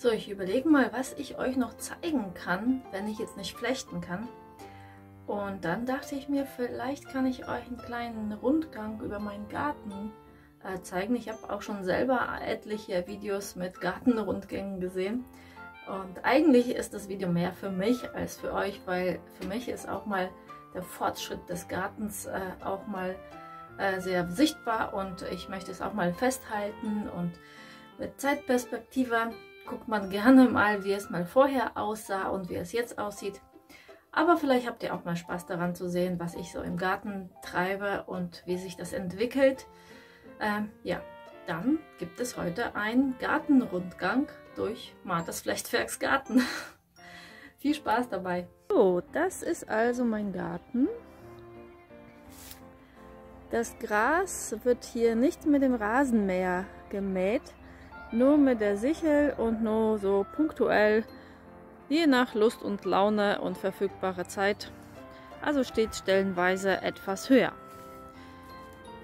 So, ich überlege mal, was ich euch noch zeigen kann, wenn ich jetzt nicht flechten kann. Und dann dachte ich mir, vielleicht kann ich euch einen kleinen Rundgang über meinen Garten zeigen. Ich habe auch schon selber etliche Videos mit Gartenrundgängen gesehen. Und eigentlich ist das Video mehr für mich als für euch, weil für mich ist auch mal der Fortschritt des Gartens auch mal sehr sichtbar und ich möchte es auch mal festhalten. Und mit Zeitperspektive guckt man gerne mal, wie es mal vorher aussah und wie es jetzt aussieht. Aber vielleicht habt ihr auch mal Spaß daran zu sehen, was ich so im Garten treibe und wie sich das entwickelt. Ja, dann gibt es heute einen Gartenrundgang durch Marthas Flechtwerks Garten. Viel Spaß dabei! So, das ist also mein Garten. Das Gras wird hier nicht mit dem Rasenmäher gemäht, nur mit der Sichel und nur so punktuell, je nach Lust und Laune und verfügbare Zeit. Also steht stellenweise etwas höher.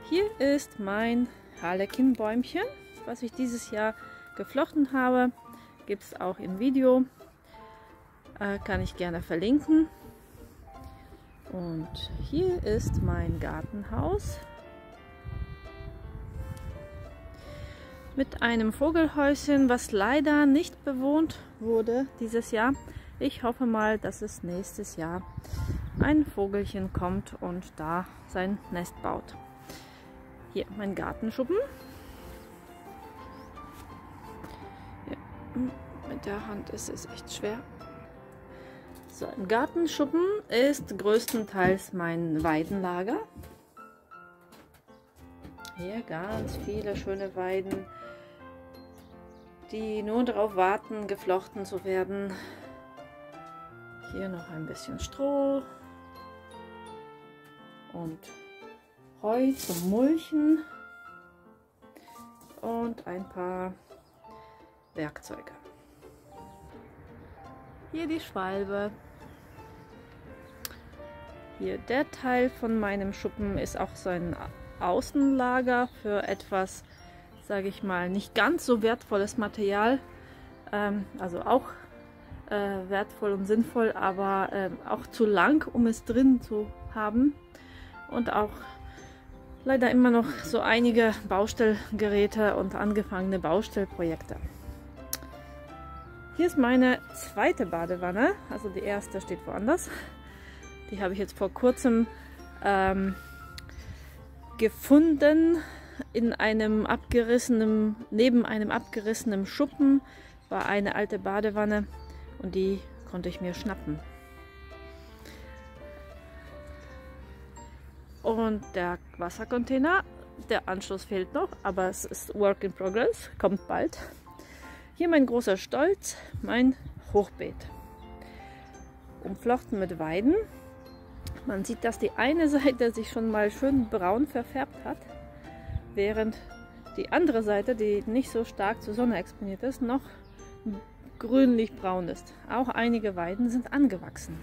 Hier ist mein Harlekin-Bäumchen, was ich dieses Jahr geflochten habe. Gibt es auch im Video. Kann ich gerne verlinken. Und hier ist mein Gartenhaus mit einem Vogelhäuschen, was leider nicht bewohnt wurde dieses Jahr. Ich hoffe mal, dass es nächstes Jahr ein Vogelchen kommt und da sein Nest baut. Hier mein Gartenschuppen. Ja, mit der Hand ist es echt schwer. So, im Gartenschuppen ist größtenteils mein Weidenlager. Hier ganz viele schöne Weiden, die nur darauf warten, geflochten zu werden. Hier noch ein bisschen Stroh und Heu zum Mulchen und ein paar Werkzeuge. Hier die Schwalbe. Hier der Teil von meinem Schuppen ist auch so ein Außenlager für etwas, sage ich mal, nicht ganz so wertvolles Material. Also auch wertvoll und sinnvoll, aber auch zu lang, um es drin zu haben. Und auch leider immer noch so einige Baustellgeräte und angefangene Baustellprojekte. Hier ist meine zweite Badewanne, also die erste steht woanders. Die habe ich jetzt vor kurzem gefunden in einem abgerissenen, neben einem abgerissenen Schuppen war eine alte Badewanne und die konnte ich mir schnappen. Und der Wassercontainer, der Anschluss fehlt noch, aber es ist Work in Progress, kommt bald. Hier mein großer Stolz, mein Hochbeet. Umflochten mit Weiden. Man sieht, dass die eine Seite sich schon mal schön braun verfärbt hat, während die andere Seite, die nicht so stark zur Sonne exponiert ist, noch grünlich-braun ist. Auch einige Weiden sind angewachsen.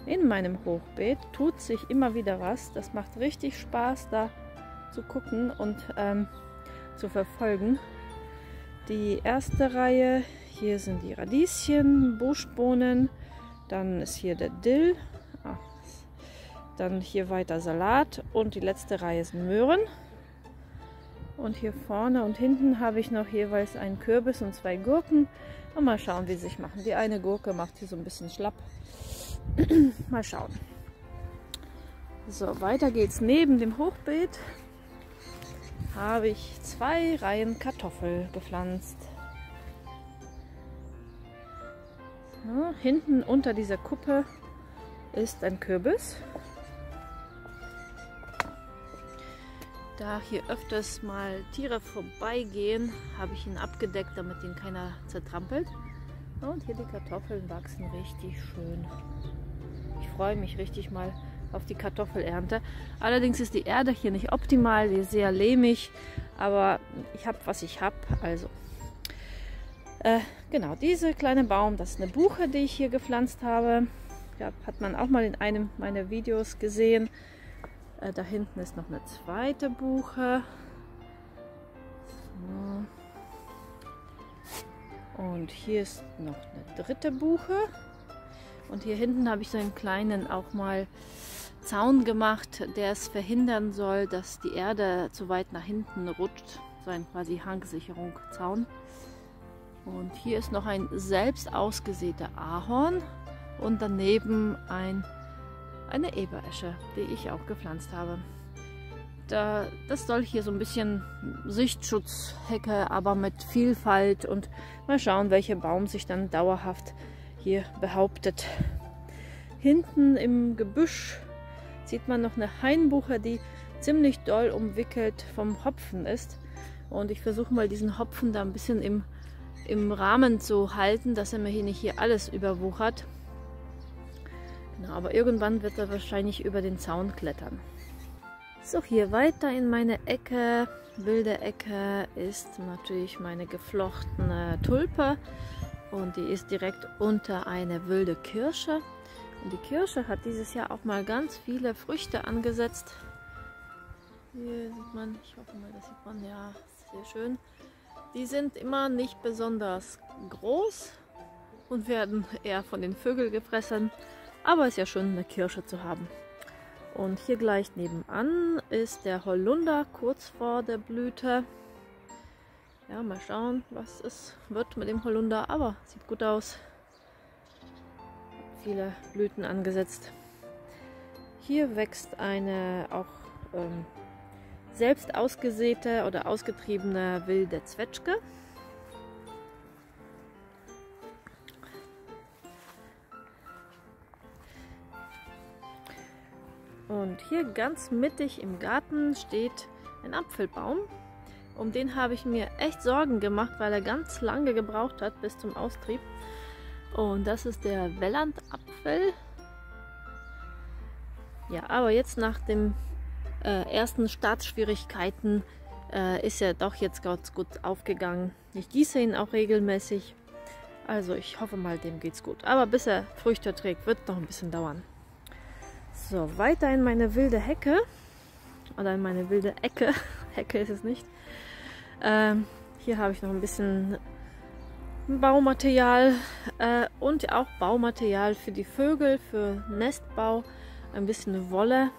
In meinem Hochbeet tut sich immer wieder was. Das macht richtig Spaß, da zu gucken und zu verfolgen. Die erste Reihe, hier sind die Radieschen, Buschbohnen, dann ist hier der Dill, dann hier weiter Salat und die letzte Reihe sind Möhren. Und hier vorne und hinten habe ich noch jeweils einen Kürbis und zwei Gurken. Und mal schauen, wie sie sich machen. Die eine Gurke macht hier so ein bisschen schlapp. Mal schauen. So, weiter geht's. Neben dem Hochbeet habe ich 2 Reihen Kartoffel gepflanzt. So, hinten unter dieser Kuppe ist ein Kürbis. Da hier öfters mal Tiere vorbeigehen, habe ich ihn abgedeckt, damit ihn keiner zertrampelt. Und hier die Kartoffeln wachsen richtig schön. Ich freue mich richtig mal auf die Kartoffelernte. Allerdings ist die Erde hier nicht optimal, die ist sehr lehmig, aber ich habe, was ich habe. Also genau, dieser kleine Baum, das ist eine Buche, die ich hier gepflanzt habe. Ja, hat man auch mal in einem meiner Videos gesehen. Da hinten ist noch eine zweite Buche. So. Und hier ist noch eine dritte Buche. Und hier hinten habe ich so einen kleinen auch mal Zaun gemacht, der es verhindern soll, dass die Erde zu weit nach hinten rutscht. So ein quasi Hangsicherung Zaun. Und hier ist noch ein selbst ausgesäter Ahorn und daneben eine Eberesche, die ich auch gepflanzt habe. Das soll hier so ein bisschen Sichtschutzhecke, aber mit Vielfalt, und mal schauen, welcher Baum sich dann dauerhaft hier behauptet. Hinten im Gebüsch sieht man noch eine Hainbuche, die ziemlich doll umwickelt vom Hopfen ist. Und ich versuche mal diesen Hopfen da ein bisschen im Rahmen zu halten, dass er mir hier nicht alles überwuchert. Genau, aber irgendwann wird er wahrscheinlich über den Zaun klettern. So, hier weiter in meine Ecke, wilde Ecke, ist natürlich meine geflochtene Tulpe. Und die ist direkt unter eine wilde Kirsche. Und die Kirsche hat dieses Jahr auch mal ganz viele Früchte angesetzt. Hier sieht man, ich hoffe mal, das sieht man, ja, sehr schön. Die sind immer nicht besonders groß und werden eher von den Vögeln gefressen. Aber es ist ja schön, eine Kirsche zu haben. Und hier gleich nebenan ist der Holunder kurz vor der Blüte. Ja, mal schauen, was es wird mit dem Holunder, aber sieht gut aus. Viele Blüten angesetzt. Hier wächst eine auch selbst ausgesäte oder ausgetriebene wilde Zwetschge. Und hier ganz mittig im Garten steht ein Apfelbaum. Um den habe ich mir echt Sorgen gemacht, weil er ganz lange gebraucht hat bis zum Austrieb. Und das ist der Wellandapfel. Ja, aber jetzt nach den ersten Startschwierigkeiten ist er doch jetzt ganz gut aufgegangen. Ich gieße ihn auch regelmäßig. Also ich hoffe mal, dem geht's gut. Aber bis er Früchte trägt, wird noch ein bisschen dauern. So, weiter in meine wilde Hecke. Oder in meine wilde Ecke. Hecke ist es nicht. Hier habe ich noch ein bisschen Baumaterial und auch Baumaterial für die Vögel, für Nestbau. Ein bisschen Wolle.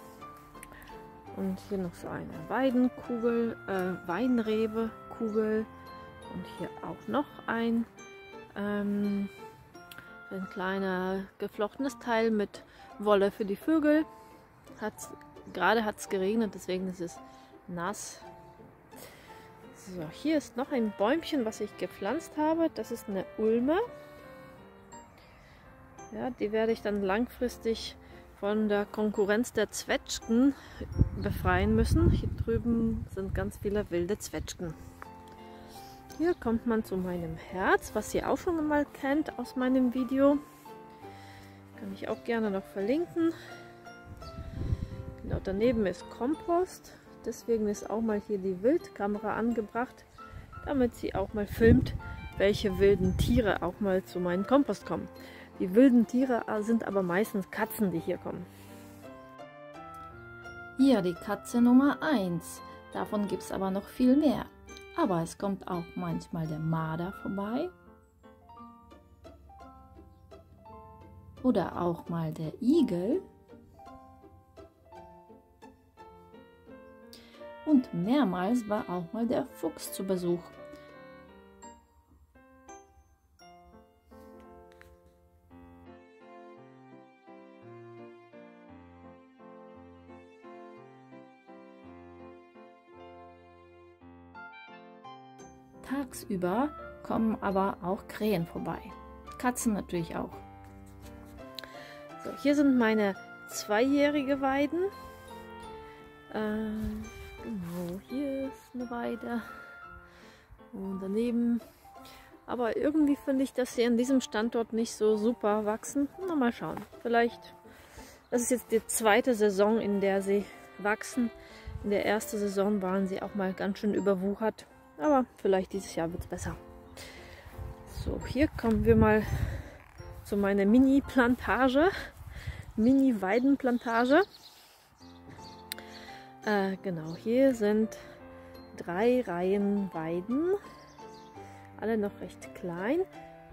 Und hier noch so eine Weidenkugel, Weinrebekugel. Und hier auch noch ein kleiner geflochtenes Teil mit Wolle für die Vögel. Gerade hat es geregnet, deswegen ist es nass. So, hier ist noch ein Bäumchen, was ich gepflanzt habe. Das ist eine Ulme. Ja, die werde ich dann langfristig von der Konkurrenz der Zwetschgen befreien müssen. Hier drüben sind ganz viele wilde Zwetschgen. Hier kommt man zu meinem Herz, was ihr auch schon mal kennt aus meinem Video. Kann ich auch gerne noch verlinken. Genau, daneben ist Kompost. Deswegen ist auch mal hier die Wildkamera angebracht, damit sie auch mal filmt, welche wilden Tiere auch mal zu meinem Kompost kommen. Die wilden Tiere sind aber meistens Katzen, die hier kommen. Hier die Katze Nummer 1. Davon gibt es aber noch viel mehr. Aber es kommt auch manchmal der Marder vorbei. Oder auch mal der Igel. Und mehrmals war auch mal der Fuchs zu Besuch. Tagsüber kommen aber auch Krähen vorbei. Katzen natürlich auch. So, hier sind meine zweijährige Weiden. Genau, hier ist eine Weide. Und daneben. Aber irgendwie finde ich, dass sie an diesem Standort nicht so super wachsen. Na, mal schauen. Vielleicht, das ist jetzt die zweite Saison, in der sie wachsen. In der ersten Saison waren sie auch mal ganz schön überwuchert. Aber vielleicht dieses Jahr wird es besser. So, hier kommen wir mal zu meiner Mini-Plantage. Mini-Weidenplantage. Genau, hier sind 3 Reihen Weiden. alle noch recht klein.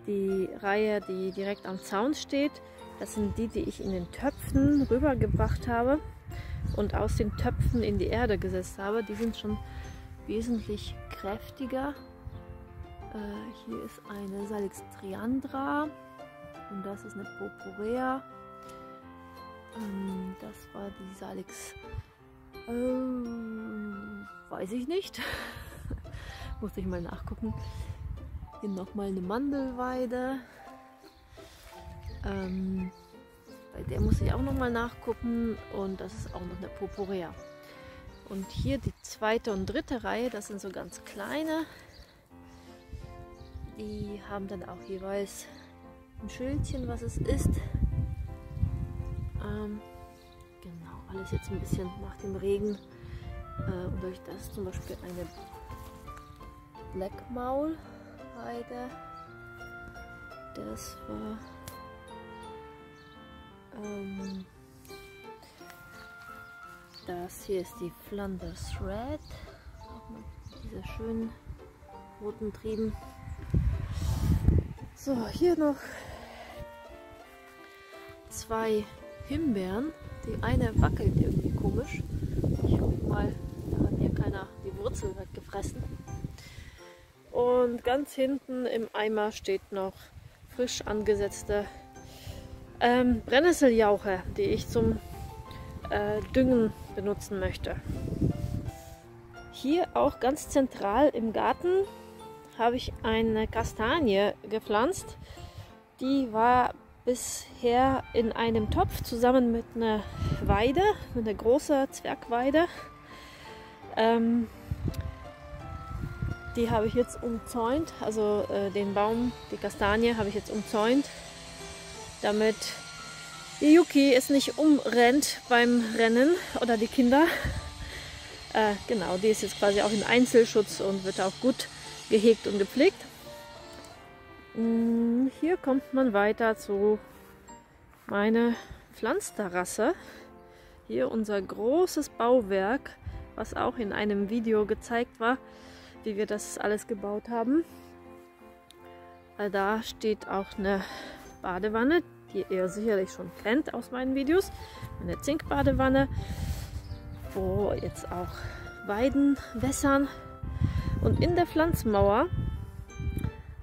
Die Reihe, die direkt am Zaun steht, das sind die, die ich in den Töpfen rübergebracht habe und aus den Töpfen in die Erde gesetzt habe. Die sind schon wesentlich kräftiger. Hier ist eine Salix-Triandra und das ist eine Purpurea. Das war die Salix, weiß ich nicht. Muss ich mal nachgucken. Hier nochmal eine Mandelweide. Bei der muss ich auch nochmal nachgucken. Und das ist auch noch eine Purpurea. Und hier die zweite und dritte Reihe, das sind so ganz kleine. Die haben dann auch jeweils ein Schildchen, was es ist. Genau, alles jetzt ein bisschen nach dem Regen. Und durch das zum Beispiel eine Blackmaulweide. Das war das hier ist die Flanders Red. Auch mit dieser schönen roten Trieben. So, hier noch 2 Himbeeren. Die eine wackelt irgendwie komisch. Ich hoffe mal, da hat hier keiner die Wurzel weggefressen. Und ganz hinten im Eimer steht noch frisch angesetzte Brennnesseljauche, die ich zum Düngen benutzen möchte. Hier auch ganz zentral im Garten habe ich eine Kastanie gepflanzt. Die war bisher in einem Topf zusammen mit einer Weide, mit einer großen Zwergweide. Die habe ich jetzt umzäunt, also den Baum, die Kastanie habe ich jetzt umzäunt, damit die Yuki es nicht umrennt beim Rennen oder die Kinder. Genau, die ist jetzt quasi auch in Einzelschutz und wird auch gut gehegt und gepflegt. Hier kommt man weiter zu meiner Pflanzterrasse. Hier unser großes Bauwerk, was auch in einem Video gezeigt war, wie wir das alles gebaut haben. Da steht auch eine Badewanne, die ihr sicherlich schon kennt aus meinen Videos. Eine Zinkbadewanne, wo jetzt auch Weiden wässern. Und in der Pflanzmauer,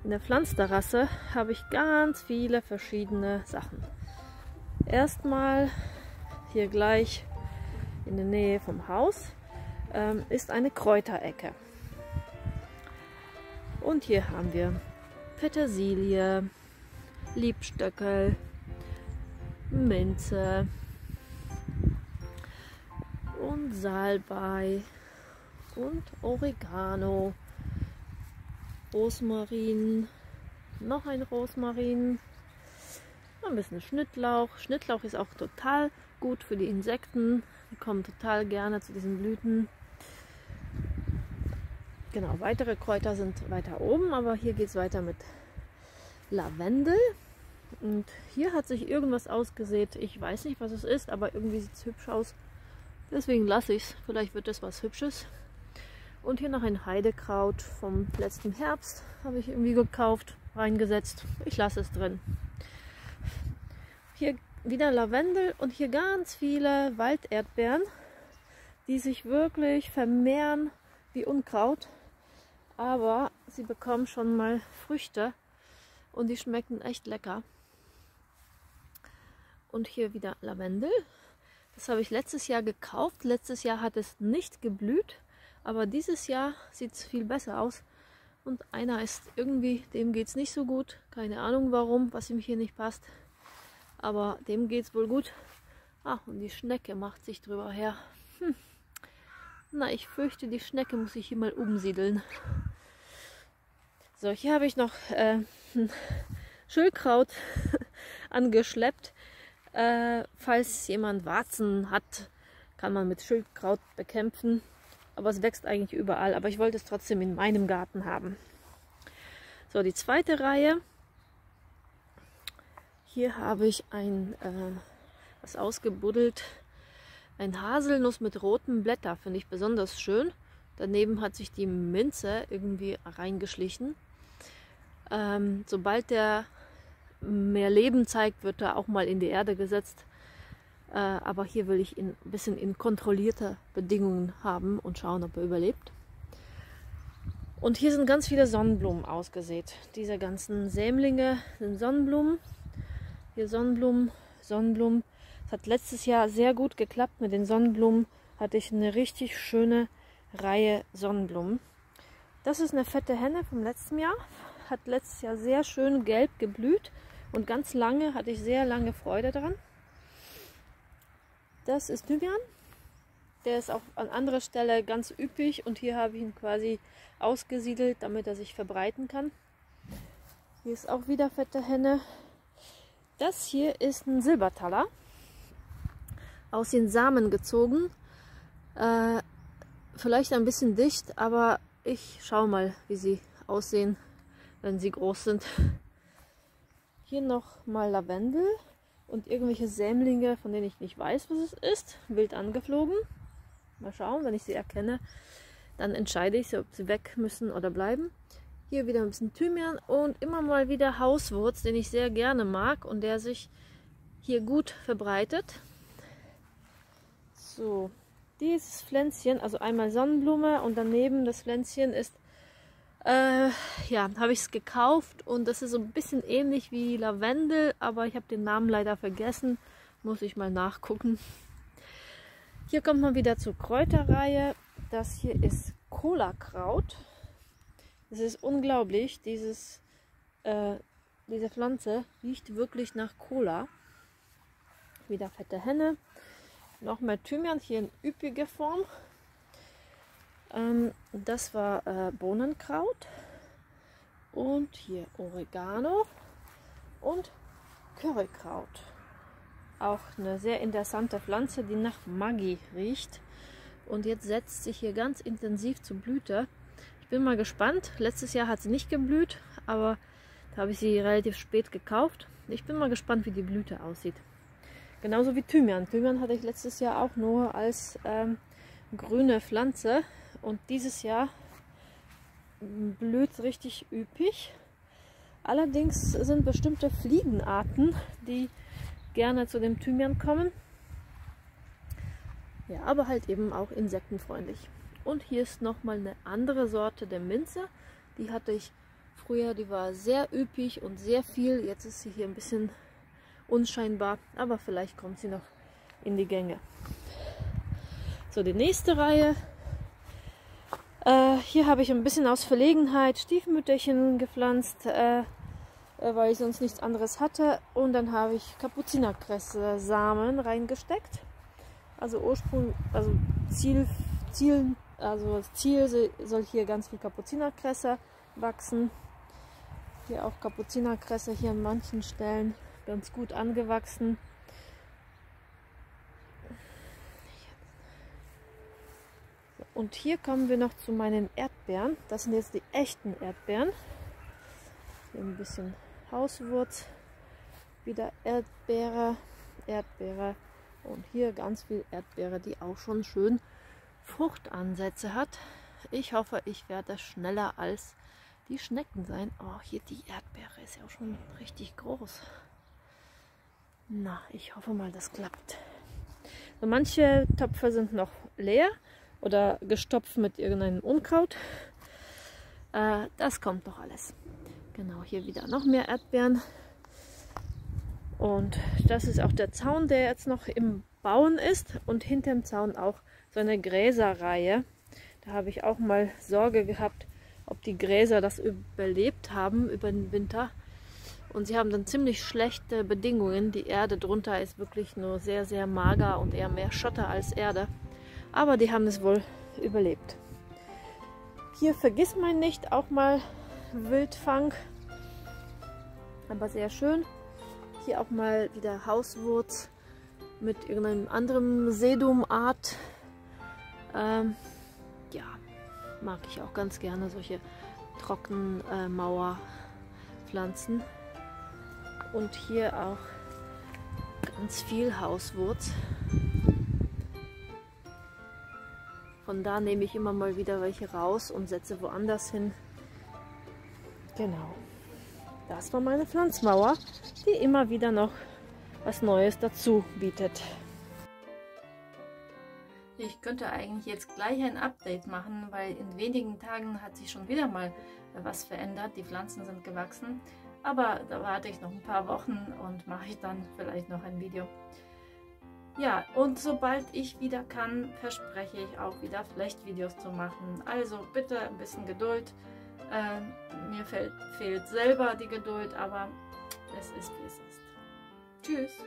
in der Pflanzterrasse, habe ich ganz viele verschiedene Sachen. Erstmal hier gleich in der Nähe vom Haus ist eine Kräuterecke. Und hier haben wir Petersilie, Liebstöckel, Minze und Salbei und Oregano, Rosmarin, noch ein Rosmarin, ein bisschen Schnittlauch. Schnittlauch ist auch total gut für die Insekten. Die kommen total gerne zu diesen Blüten. Genau, weitere Kräuter sind weiter oben, aber hier geht es weiter mit Lavendel. Und hier hat sich irgendwas ausgesät. Ich weiß nicht, was es ist, aber irgendwie sieht es hübsch aus. Deswegen lasse ich es. Vielleicht wird das was Hübsches. Und hier noch ein Heidekraut vom letzten Herbst. Habe ich irgendwie gekauft, reingesetzt. Ich lasse es drin. Hier wieder Lavendel und hier ganz viele Walderdbeeren, die sich wirklich vermehren wie Unkraut. Aber sie bekommen schon mal Früchte und die schmecken echt lecker. Und hier wieder Lavendel. Das habe ich letztes Jahr gekauft. Letztes Jahr hat es nicht geblüht, aber dieses Jahr sieht es viel besser aus. Und einer ist irgendwie, dem geht es nicht so gut. Keine Ahnung warum, was ihm hier nicht passt. Aber dem geht es wohl gut. Ah, und die Schnecke macht sich drüber her. Na, ich fürchte, die Schnecke muss ich hier mal umsiedeln. So, hier habe ich noch Schildkraut angeschleppt. Falls jemand Warzen hat, kann man mit Schildkraut bekämpfen. Aber es wächst eigentlich überall. Aber ich wollte es trotzdem in meinem Garten haben. So, die zweite Reihe. Hier habe ich was ausgebuddelt. Ein Haselnuss mit roten Blättern, finde ich besonders schön. Daneben hat sich die Minze irgendwie reingeschlichen. Sobald der mehr Leben zeigt, wird er auch mal in die Erde gesetzt. Aber hier will ich ihn ein bisschen in kontrollierter Bedingungen haben und schauen, ob er überlebt. Und hier sind ganz viele Sonnenblumen ausgesät. Diese ganzen Sämlinge sind Sonnenblumen. Hier Sonnenblumen, Sonnenblumen. Es hat letztes Jahr sehr gut geklappt. Mit den Sonnenblumen hatte ich eine richtig schöne Reihe Sonnenblumen. Das ist eine fette Henne vom letzten Jahr. Hat letztes Jahr sehr schön gelb geblüht. Und ganz lange hatte ich sehr lange Freude daran. Das ist Thymian. Der ist auch an anderer Stelle ganz üppig und hier habe ich ihn quasi ausgesiedelt, damit er sich verbreiten kann. Hier ist auch wieder fette Henne. Das hier ist ein Silbertaler, aus den Samen gezogen. Vielleicht ein bisschen dicht, aber ich schaue mal, wie sie aussehen, wenn sie groß sind. Hier noch mal Lavendel und irgendwelche Sämlinge, von denen ich nicht weiß, was es ist. Wild angeflogen. Mal schauen, wenn ich sie erkenne, dann entscheide ich, ob sie weg müssen oder bleiben. Hier wieder ein bisschen Thymian und immer mal wieder Hauswurz, den ich sehr gerne mag und der sich hier gut verbreitet. So, dieses Pflänzchen, also einmal Sonnenblume und daneben das Pflänzchen ist, ja, habe ich es gekauft und das ist so ein bisschen ähnlich wie Lavendel, aber ich habe den Namen leider vergessen, muss ich mal nachgucken. Hier kommt man wieder zur Kräuterreihe. Das hier ist Cola-Kraut. Es ist unglaublich, diese Pflanze riecht wirklich nach Cola. Wieder fette Henne. Noch mehr Thymian, hier in üppiger Form. Das war Bohnenkraut. Und hier Oregano und Currykraut. Auch eine sehr interessante Pflanze, die nach Maggi riecht. Und jetzt setzt sich hier ganz intensiv zur Blüte. Ich bin mal gespannt. Letztes Jahr hat sie nicht geblüht, aber da habe ich sie relativ spät gekauft. Ich bin mal gespannt, wie die Blüte aussieht. Genauso wie Thymian. Thymian hatte ich letztes Jahr auch nur als grüne Pflanze. Und dieses Jahr blüht es richtig üppig. Allerdings sind bestimmte Fliegenarten, die gerne zu dem Thymian kommen. Ja, aber halt eben auch insektenfreundlich. Und hier ist nochmal eine andere Sorte der Minze. Die hatte ich früher, die war sehr üppig und sehr viel. Jetzt ist sie hier ein bisschen unscheinbar, aber vielleicht kommt sie noch in die Gänge. So, die nächste Reihe. Hier habe ich ein bisschen aus Verlegenheit Stiefmütterchen gepflanzt, weil ich sonst nichts anderes hatte. Und dann habe ich Kapuzinerkresse-Samen reingesteckt. Also das Ziel soll hier ganz viel Kapuzinerkresse wachsen. Hier auch Kapuzinerkresse, hier an manchen Stellen ganz gut angewachsen. Und hier kommen wir noch zu meinen Erdbeeren. Das sind jetzt die echten Erdbeeren. Hier ein bisschen Hauswurz, wieder Erdbeere, Erdbeere und hier ganz viel Erdbeere, die auch schon schön Fruchtansätze hat. Ich hoffe, ich werde schneller als die Schnecken sein. Oh, hier die Erdbeere ist ja auch schon richtig groß. Na, ich hoffe mal, das klappt. So, manche Töpfe sind noch leer oder gestopft mit irgendeinem Unkraut. Das kommt noch alles. Genau, hier wieder noch mehr Erdbeeren. Und das ist auch der Zaun, der jetzt noch im Bauen ist. Und hinter dem Zaun auch so eine Gräserreihe. Da habe ich auch mal Sorge gehabt, ob die Gräser das überlebt haben über den Winter. Und sie haben dann ziemlich schlechte Bedingungen. Die Erde drunter ist wirklich nur sehr, sehr mager und eher mehr Schotter als Erde. Aber die haben es wohl überlebt. Hier Vergissmeinnicht, auch mal Wildfang. Aber sehr schön. Hier auch mal wieder Hauswurz mit irgendeinem anderen Sedumart. Ja, mag ich auch ganz gerne, solche Trockenmauerpflanzen. Und hier auch ganz viel Hauswurz. Von da nehme ich immer mal wieder welche raus und setze woanders hin. Genau. das war meine Pflanzmauer, die immer wieder noch was Neues dazu bietet. Ich könnte eigentlich jetzt gleich ein Update machen, weil in wenigen Tagen hat sich schon wieder mal was verändert. Die Pflanzen sind gewachsen, aber da warte ich noch ein paar Wochen und mache ich dann vielleicht noch ein Video. Ja, und sobald ich wieder kann, verspreche ich auch wieder Flechtvideos zu machen. Also bitte ein bisschen Geduld. Mir fehlt selber die Geduld, aber es ist wie es ist. Tschüss!